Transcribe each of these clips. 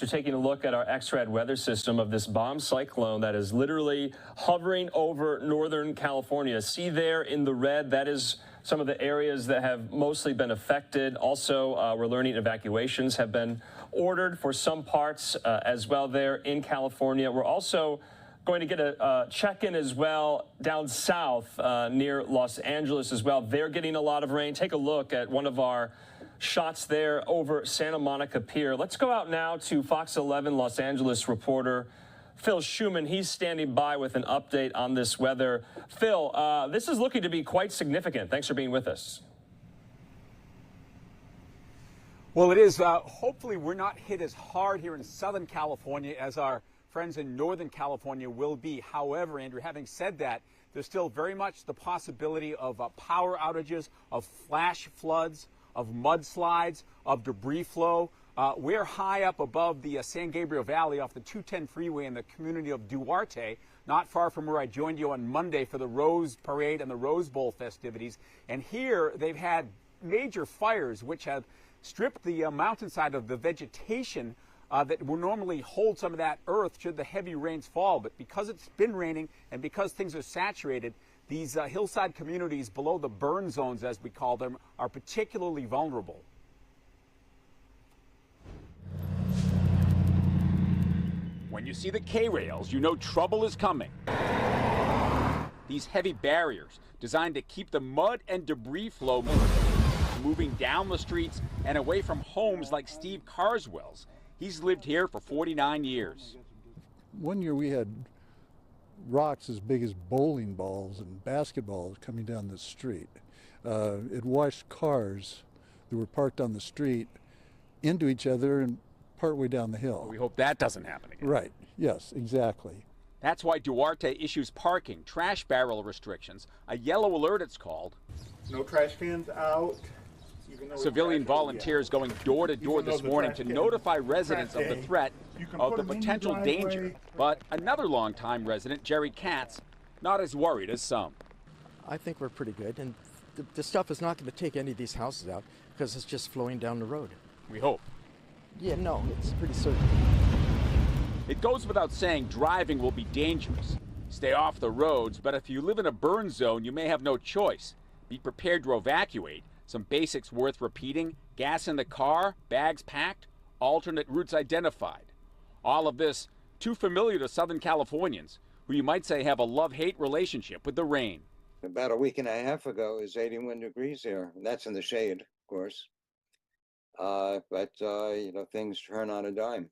We're taking a look at our X-Rad weather system of this bomb cyclone that is literally hovering over Northern California. See there in the red, that is some of the areas that have mostly been affected. Also, we're learning evacuations have been ordered for some parts as well there in California. We're also going to get a check-in as well down south near Los Angeles as well. They're getting a lot of rain. Take a look at one of our shots there over Santa Monica Pier. Let's go out now to Fox 11 Los Angeles reporter Phil Schuman. He's standing by with an update on this weather. Phil, this is looking to be quite significant. Thanks for being with us. Well, it is. Hopefully we're not hit as hard here in Southern California as our friends in Northern California will be. However, Andrew, having said that, there's still very much the possibility of power outages, of flash floods, of mudslides, of debris flow. We're high up above the San Gabriel Valley off the 210 freeway in the community of Duarte, not far from where I joined you on Monday for the Rose Parade and the Rose Bowl festivities. And here they've had major fires which have stripped the mountainside of the vegetation that will normally hold some of that earth should the heavy rains fall. But because it's been raining and because things are saturated, these hillside communities below the burn zones, as we call them, are particularly vulnerable. When you see the K-rails, you know trouble is coming. These heavy barriers designed to keep the mud and debris flow moving down the streets and away from homes like Steve Carswell's. He's lived here for 49 years. One year we had rocks as big as bowling balls and basketballs coming down the street. It washed cars that were parked on the street into each other and partway down the hill. We hope that doesn't happen again. Right, yes, exactly. That's why Duarte issues parking, trash barrel restrictions, a yellow alert it's called. No trash cans out. Civilian volunteers going door to door this morning to notify residents of the threat, of the potential danger. But another longtime resident, Jerry Katz, not as worried as some. I think we're pretty good, and the stuff is not going to take any of these houses out because it's just flowing down the road. We hope. Yeah, no, it's pretty certain. It goes without saying driving will be dangerous. Stay off the roads, but if you live in a burn zone, you may have no choice. Be prepared to evacuate. Some basics worth repeating: gas in the car, bags packed, alternate routes identified. All of this too familiar to Southern Californians, who you might say have a love-hate relationship with the rain. About a week and a half ago, it was 81 degrees here, and that's in the shade, of course. But you know, things turn on a dime.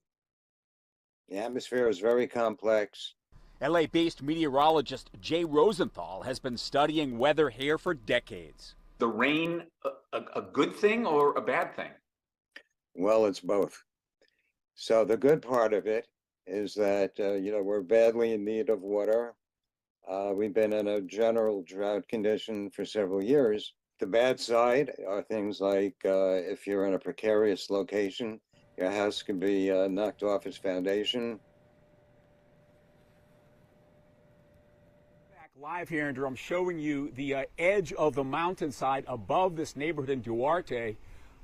The atmosphere is very complex. LA-based meteorologist Jay Rosenthal has been studying weather here for decades. The rain a good thing or a bad thing? Well, it's both. So the good part of it is that, you know, we're badly in need of water. We've been in a general drought condition for several years. The bad side are things like if you're in a precarious location, your house can be knocked off its foundation. Live here, Andrew, I'm showing you the edge of the mountainside above this neighborhood in Duarte.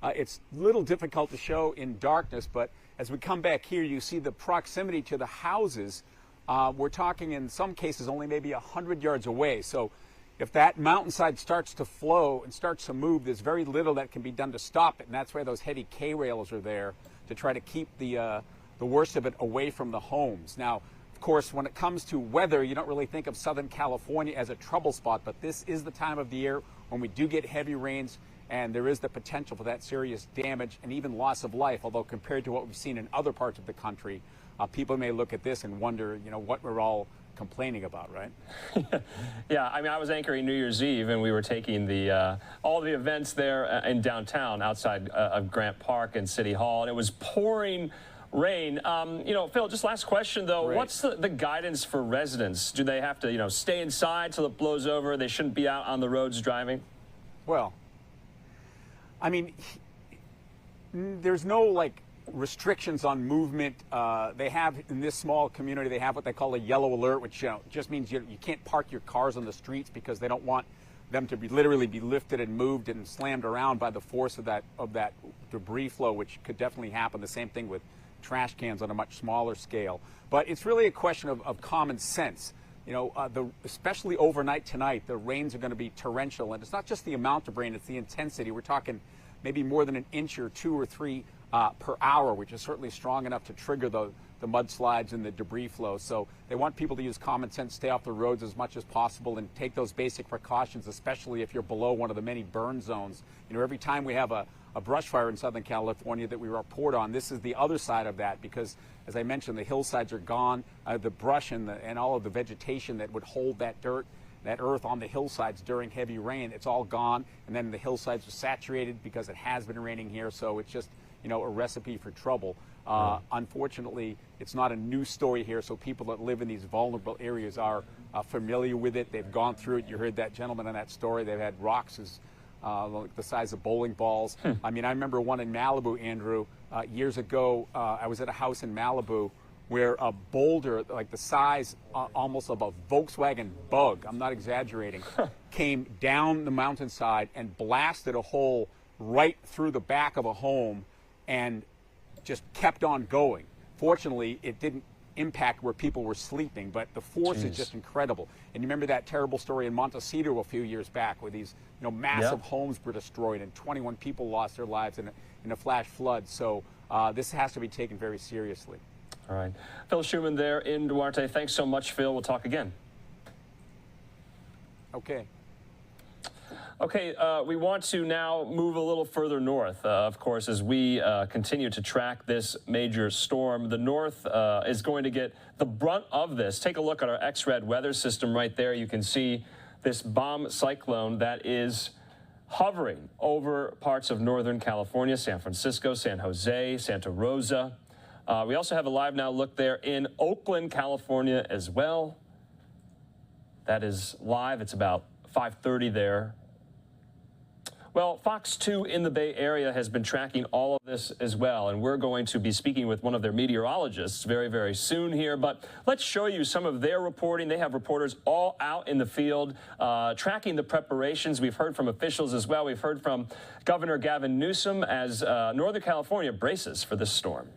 It's a little difficult to show in darkness, but as we come back here, you see the proximity to the houses. We're talking in some cases only maybe 100 yards away. So if that mountainside starts to flow and starts to move, there's very little that can be done to stop it. And that's why those heavy K-rails are there to try to keep the worst of it away from the homes. Now, of course, when it comes to weather, you don't really think of Southern California as a trouble spot, but this is the time of the year when we do get heavy rains, and there is the potential for that serious damage and even loss of life. Although compared to what we've seen in other parts of the country, people may look at this and wonder, you know, what we're all complaining about, right? Yeah, I mean, I was anchoring New Year's Eve, and we were taking the all the events there in downtown outside of Grant Park and City Hall, and it was pouring rain. You know, Phil, just last question, though. Right. What's the guidance for residents? Do they have to, you know, stay inside till it blows over? They shouldn't be out on the roads driving? Well, I mean, there's no, like, restrictions on movement. They have, in this small community, they have what they call a yellow alert, which, you know, just means you can't park your cars on the streets because they don't want them to be literally be lifted and moved and slammed around by the force of that debris flow, which could definitely happen. The same thing with trash cans on a much smaller scale. But it's really a question of common sense. You know, especially overnight tonight, the rains are going to be torrential, and it's not just the amount of rain, it's the intensity. We're talking maybe more than an inch or 2 or 3 per hour, which is certainly strong enough to trigger the mudslides and the debris flow. So they want people to use common sense, stay off the roads as much as possible, and take those basic precautions, especially if you're below one of the many burn zones. You know, every time we have a brush fire in Southern California that we report on, this is the other side of that, because as I mentioned, the hillsides are gone, the brush and all of the vegetation that would hold that dirt, that earth on the hillsides during heavy rain, it's all gone, and then the hillsides are saturated because it has been raining here, so it's just, you know, a recipe for trouble. Unfortunately, it's not a new story here, so people that live in these vulnerable areas are familiar with it. They've gone through it. You heard that gentleman in that story. They've had rocks as the size of bowling balls. I mean, I remember one in Malibu, Andrew, years ago. I was at a house in Malibu where a boulder, like the size almost of a Volkswagen Bug, I'm not exaggerating, came down the mountainside and blasted a hole right through the back of a home and just kept on going. Fortunately, it didn't impact where people were sleeping, but the force is just incredible. And you remember that terrible story in Montecito a few years back where these, you know, massive homes were destroyed and 21 people lost their lives in a flash flood. So this has to be taken very seriously. All right. Phil Schuman there in Duarte. Thanks so much, Phil. We'll talk again. Okay. Okay, we want to now move a little further north, of course, as we continue to track this major storm. The north is going to get the brunt of this. Take a look at our X-ray weather system right there. You can see this bomb cyclone that is hovering over parts of Northern California, San Francisco, San Jose, Santa Rosa. We also have a live now look there in Oakland, California as well. That is live. It's about 5:30 there. Well, Fox 2 in the Bay Area has been tracking all of this as well, and we're going to be speaking with one of their meteorologists very, very soon here. But let's show you some of their reporting. They have reporters all out in the field tracking the preparations. We've heard from officials as well. We've heard from Governor Gavin Newsom as Northern California braces for this storm.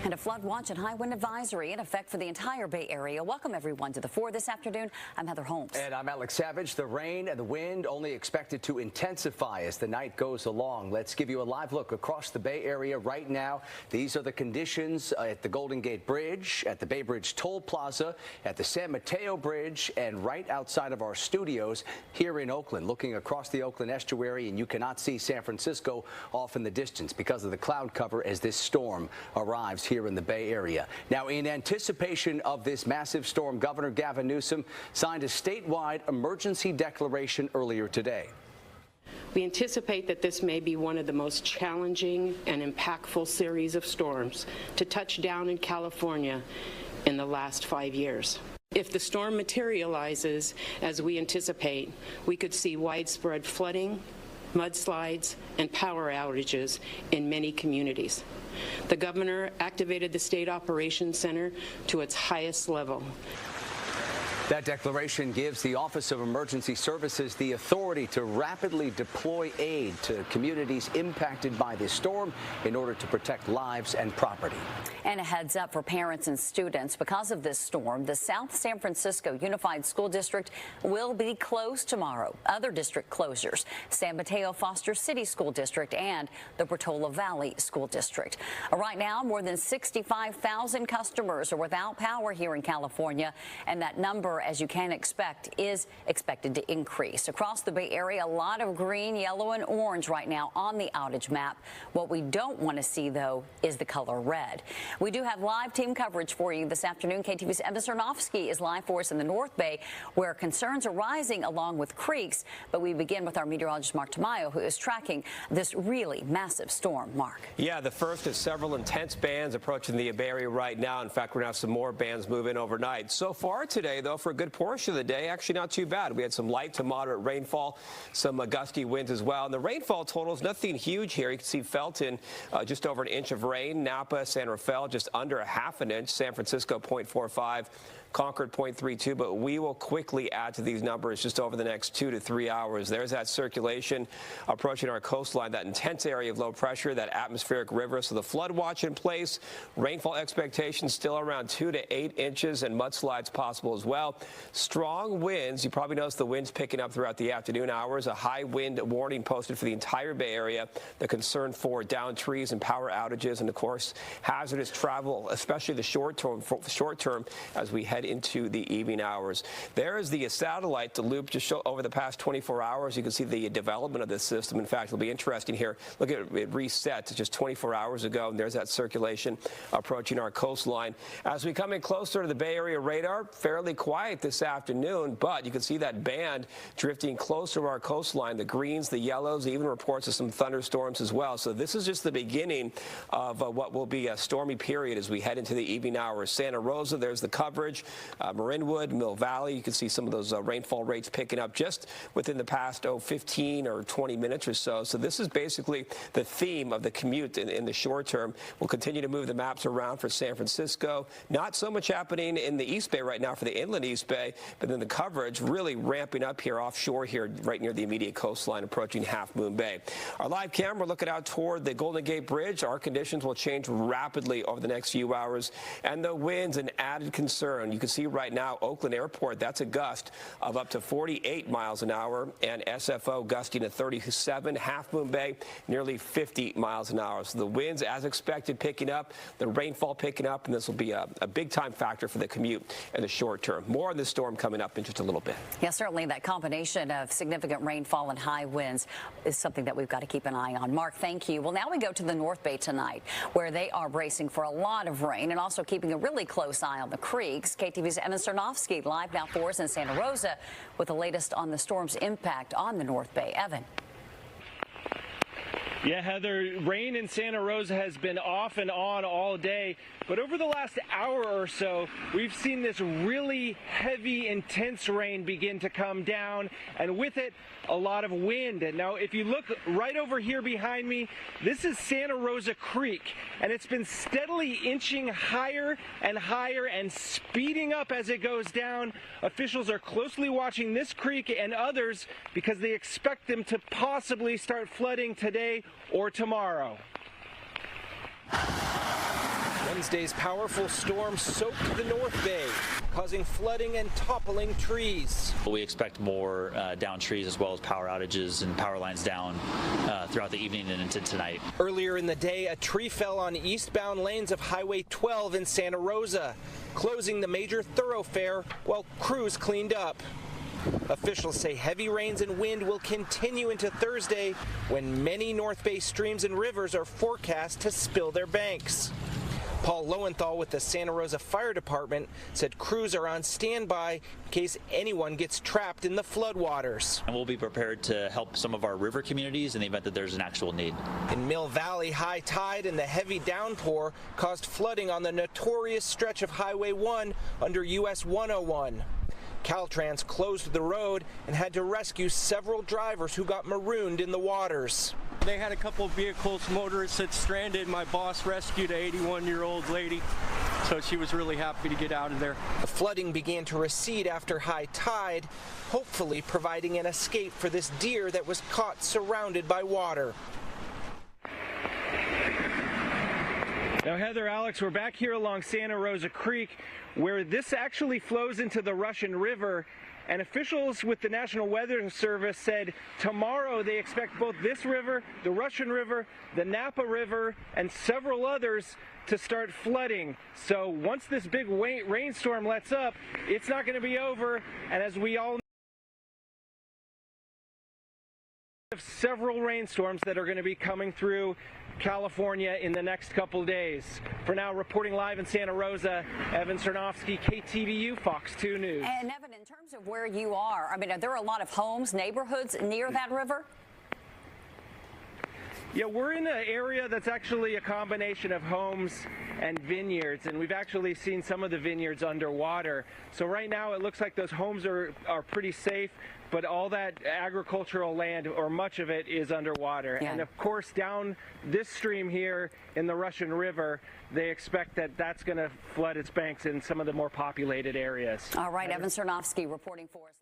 And a flood watch and high wind advisory in effect for the entire Bay Area. Welcome, everyone, to the 4 this afternoon. I'm Heather Holmes. And I'm Alex Savage. The rain and the wind only expected to intensify as the night goes along. Let's give you a live look across the Bay Area right now. These are the conditions at the Golden Gate Bridge, at the Bay Bridge Toll Plaza, at the San Mateo Bridge, and right outside of our studios here in Oakland. Looking across the Oakland estuary, and you cannot see San Francisco off in the distance because of the cloud cover as this storm arrives here in the Bay Area. Now, in anticipation of this massive storm, Governor Gavin Newsom signed a statewide emergency declaration earlier today. We anticipate that this may be one of the most challenging and impactful series of storms to touch down in California in the last 5 years. If the storm materializes as we anticipate, we could see widespread flooding, mudslides, and power outages in many communities. The governor activated the State Operations Center to its highest level. That declaration gives the Office of Emergency Services the authority to rapidly deploy aid to communities impacted by this storm in order to protect lives and property. And a heads up for parents and students. Because of this storm, the South San Francisco Unified School District will be closed tomorrow. Other district closures: San Mateo Foster City School District and the Portola Valley School District. Right now, more than 65,000 customers are without power here in California, and that number, as you can expect, is expected to increase. Across the Bay Area, a lot of green, yellow, and orange right now on the outage map. What we don't want to see, though, is the color red. We do have live team coverage for you this afternoon. KTV's Emma Cernovsky is live for us in the North Bay, where concerns are rising along with creeks. But we begin with our meteorologist, Mark Tamayo, who is tracking this really massive storm. Mark. Yeah, the first of several intense bands approaching the Bay Area right now. In fact, we're going to have some more bands move in overnight. So far today, though, for a good portion of the day, actually not too bad. We had some light to moderate rainfall, some gusty winds as well. And the rainfall totals, nothing huge here. You can see Felton just over an inch of rain. Napa, San Rafael just under a half an inch. San Francisco 0.45. Concord 0.32, but we will quickly add to these numbers just over the next 2 to 3 hours. There's that circulation approaching our coastline, that intense area of low pressure, that atmospheric river. So the flood watch in place, rainfall expectations still around 2 to 8 inches, and mudslides possible as well. Strong winds. You probably noticed the winds picking up throughout the afternoon hours. A high wind warning posted for the entire Bay Area. The concern for downed trees and power outages, and of course hazardous travel, especially the short term as we head into the evening hours. There is the satellite, the loop just show over the past 24 hours. You can see the development of this system. In fact, it'll be interesting here. Look at it reset just 24 hours ago, and there's that circulation approaching our coastline. As we come in closer to the Bay Area radar, fairly quiet this afternoon, but you can see that band drifting closer to our coastline, the greens, the yellows, even reports of some thunderstorms as well. So this is just the beginning of what will be a stormy period as we head into the evening hours. Santa Rosa, there's the coverage. Marinwood, Mill Valley, you can see some of those rainfall rates picking up just within the past 15 or 20 minutes or so. So this is basically the theme of the commute in the short term. We'll continue to move the maps around for San Francisco. Not so much happening in the East Bay right now for the inland East Bay, but then the coverage really ramping up here offshore here right near the immediate coastline approaching Half Moon Bay. Our live camera looking out toward the Golden Gate Bridge. Our conditions will change rapidly over the next few hours, and the winds an added concern. You can see right now Oakland Airport, that's a gust of up to 48 miles an hour, and SFO gusting to 37. Half Moon Bay nearly 50 miles an hour. So the winds as expected picking up, the rainfall picking up, and this will be a big time factor for the commute in the short term. More on this storm coming up in just a little bit. Yeah, certainly that combination of significant rainfall and high winds is something that we've got to keep an eye on. Mark, thank you. Well, now we go to the North Bay tonight, where they are bracing for a lot of rain and also keeping a really close eye on the creeks. KTV's Evan Cernovsky live now for us in Santa Rosa with the latest on the storm's impact on the North Bay. Evan. Yeah, Heather, rain in Santa Rosa has been off and on all day, but over the last hour or so, we've seen this really heavy, intense rain begin to come down, and with it, a lot of wind. And now, if you look right over here behind me, this is Santa Rosa Creek, and it's been steadily inching higher and speeding up as it goes down. Officials are closely watching this creek and others because they expect them to possibly start flooding today or tomorrow. Wednesday's powerful storm soaked the North Bay, causing flooding and toppling trees. We expect more downed trees as well as power outages and power lines down throughout the evening and into tonight. Earlier in the day, a tree fell on eastbound lanes of Highway 12 in Santa Rosa, closing the major thoroughfare while crews cleaned up. Officials say heavy rains and wind will continue into Thursday when many North Bay streams and rivers are forecast to spill their banks. Paul Lowenthal with the Santa Rosa Fire Department said crews are on standby in case anyone gets trapped in the floodwaters. And we'll be prepared to help some of our river communities in the event that there's an actual need. In Mill Valley, high tide and the heavy downpour caused flooding on the notorious stretch of Highway 1 under US 101. Caltrans closed the road and had to rescue several drivers who got marooned in the waters. They had a couple of vehicles, motorists that stranded. My boss rescued an 81-year-old lady, so she was really happy to get out of there. The flooding began to recede after high tide, hopefully providing an escape for this deer that was caught surrounded by water. Now, Heather, Alex, we're back here along Santa Rosa Creek, where this actually flows into the Russian River. And officials with the National Weather Service said tomorrow they expect both this river, the Russian River, the Napa River, and several others to start flooding. So once this big rainstorm lets up, it's not going to be over. And as we all know, we have several rainstorms that are going to be coming through California in the next couple days. For now, reporting live in Santa Rosa, Evan Cernovsky, KTVU, Fox 2 News. And Evan, in terms of where you are, I mean, are there a lot of homes, neighborhoods near that river? Yeah, we're in an area that's actually a combination of homes and vineyards, and we've actually seen some of the vineyards underwater. So right now it looks like those homes are pretty safe, but all that agricultural land, or much of it, is underwater. Yeah. And of course, down this stream here in the Russian River, they expect that that's going to flood its banks in some of the more populated areas. All right, Evan Cernovsky reporting for us live.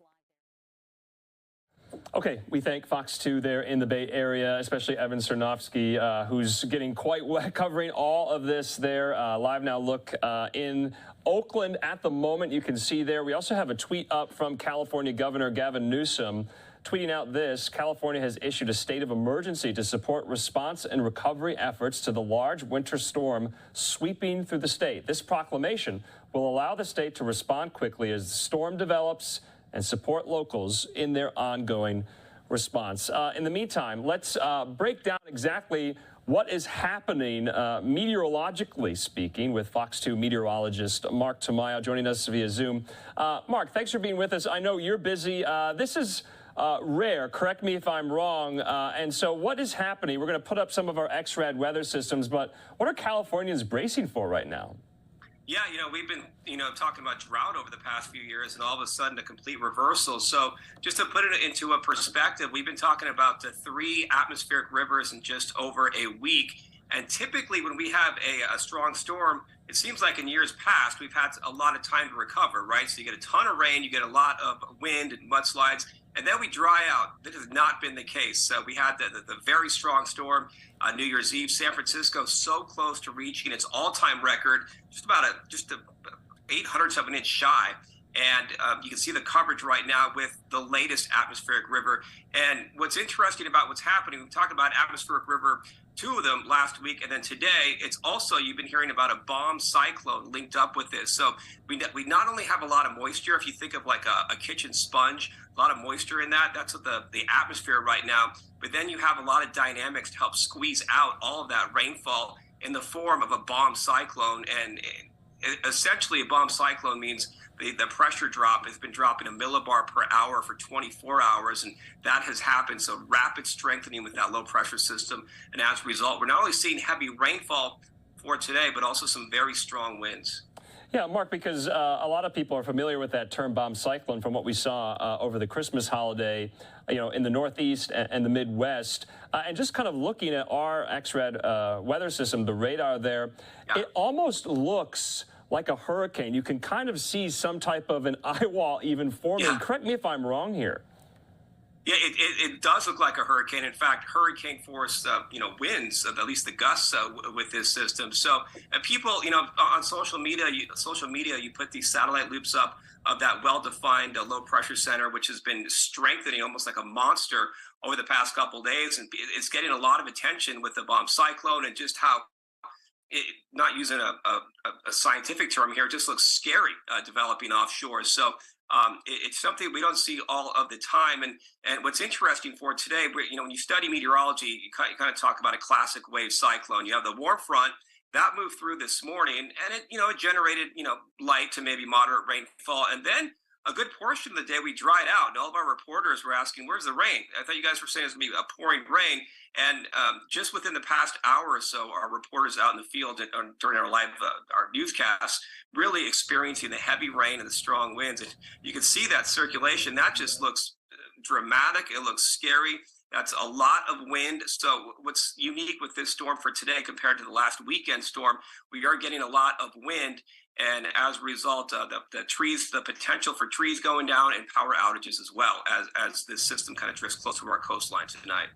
Okay, we thank Fox 2 there in the Bay Area, especially Evan Cernovsky, who's getting quite wet, covering all of this there. Live Now look in Oakland at the moment, you can see there. We also have a tweet up from California Governor Gavin Newsom tweeting out this: California has issued a state of emergency to support response and recovery efforts to the large winter storm sweeping through the state. This proclamation will allow the state to respond quickly as the storm develops and support locals in their ongoing response. In the meantime, let's break down exactly what is happening meteorologically speaking with Fox 2 meteorologist Mark Tamayo joining us via Zoom. Mark, thanks for being with us. I know you're busy. This is rare, correct me if I'm wrong. And so what is happening? We're going to put up some of our X-rad weather systems, but what are Californians bracing for right now? Yeah, we've been, talking about drought over the past few years, and all of a sudden a complete reversal. So just to put it into a perspective, we've been talking about the 3 atmospheric rivers in just over a week. And typically when we have a strong storm, it seems like in years past, we've had a lot of time to recover, right? So you get a ton of rain, you get a lot of wind and mudslides, and then we dry out. That has not been the case. So we had the very strong storm New Year's Eve. San Francisco so close to reaching its all-time record, just about a 800th of an inch shy. And you can see the coverage right now with the latest atmospheric river. And what's interesting about what's happening, we talked about atmospheric river, 2 of them last week, and then today, it's also, you've been hearing about a bomb cyclone linked up with this. So we not only have a lot of moisture, if you think of like a kitchen sponge, a lot of moisture in that, that's what the atmosphere right now, but then you have a lot of dynamics to help squeeze out all of that rainfall in the form of a bomb cyclone. And essentially a bomb cyclone means the pressure drop has been dropping a millibar per hour for 24 hours, and that has happened. So rapid strengthening with that low pressure system, and as a result, we're not only seeing heavy rainfall for today, but also some very strong winds. Yeah, Mark, because a lot of people are familiar with that term bomb cyclone from what we saw over the Christmas holiday, in the Northeast and the Midwest. And just kind of looking at our X-rad weather system, the radar there, it almost looks like a hurricane. You can kind of see some type of an eye wall even forming. Yeah. Correct me if I'm wrong here. Yeah, it does look like a hurricane. In fact, hurricane force, winds, at least the gusts with this system. So people, on social media, you put these satellite loops up of that well-defined low pressure center, which has been strengthening almost like a monster over the past couple of days. And it's getting a lot of attention with the bomb cyclone, and just how, not using a scientific term here, it just looks scary developing offshore. So it's something we don't see all of the time. And what's interesting for today, when you study meteorology, you kind of talk about a classic wave cyclone. You have the warm front that moved through this morning, and it generated light to maybe moderate rainfall, and then a good portion of the day we dried out, and all of our reporters were asking, "Where's the rain?" I thought you guys were saying it's going to be a pouring rain. And just within the past hour or so, our reporters out in the field during our live our newscasts really experiencing the heavy rain and the strong winds. And you can see that circulation. That just looks dramatic. It looks scary. That's a lot of wind. So what's unique with this storm for today compared to the last weekend storm, we are getting a lot of wind. And as a result, the potential for trees going down, and power outages as well, as this system kind of drifts closer to our coastline tonight.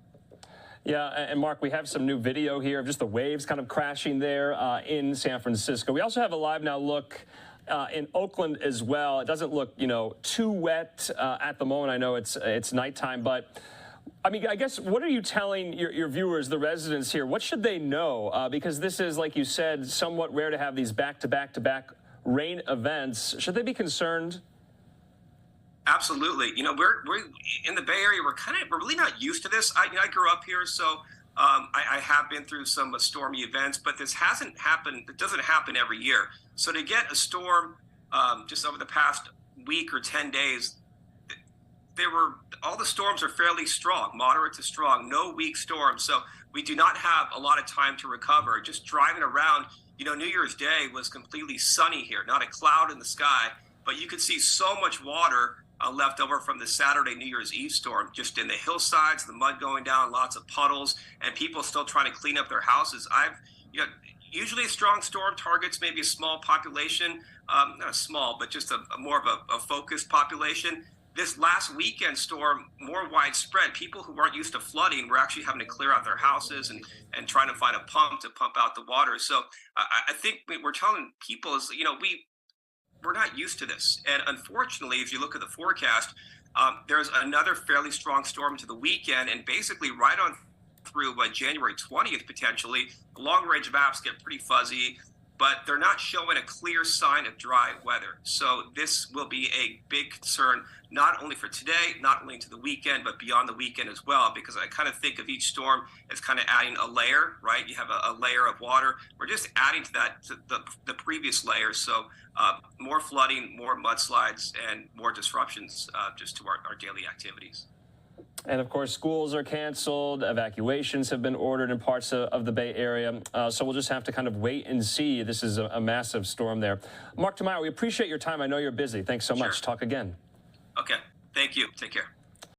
Yeah, and Mark, we have some new video here of just the waves kind of crashing there in San Francisco. We also have a live now look in Oakland as well. It doesn't look, too wet at the moment. I know it's nighttime, but I mean, I guess, what are you telling your viewers, the residents here? What should they know? Because this is, like you said, somewhat rare to have these back-to-back-to-back rain events. Should they be concerned? Absolutely. We're in the Bay Area. We're really not used to this. I grew up here, so I have been through some stormy events, but this hasn't happened. It doesn't happen every year. So to get a storm just over the past week or 10 days, all the storms are fairly strong, moderate to strong, no weak storms. So we do not have a lot of time to recover. Just driving around, New Year's Day was completely sunny here, not a cloud in the sky, but you could see so much water left over from the Saturday New Year's Eve storm, just in the hillsides, the mud going down, lots of puddles, and people still trying to clean up their houses. Usually a strong storm targets maybe a small population, not small, but just a more of a focused population. This last weekend storm, more widespread. People who weren't used to flooding were actually having to clear out their houses and trying to find a pump to pump out the water. So I think we're telling people is, we're not used to this. And unfortunately, if you look at the forecast, there's another fairly strong storm to the weekend, and basically right on through January 20th, potentially. The long-range maps get pretty fuzzy, but they're not showing a clear sign of dry weather. So this will be a big concern, not only for today, not only to the weekend, but beyond the weekend as well, because I kind of think of each storm as kind of adding a layer, right? You have a layer of water. We're just adding to that, to the previous layer. So more flooding, more mudslides, and more disruptions just to our daily activities. And of course, schools are canceled, evacuations have been ordered in parts of the Bay Area. So we'll just have to kind of wait and see. This is a massive storm there. Mark Tamayo, we appreciate your time. I know you're busy. Thanks so much. Talk again. Okay. Thank you. Take care.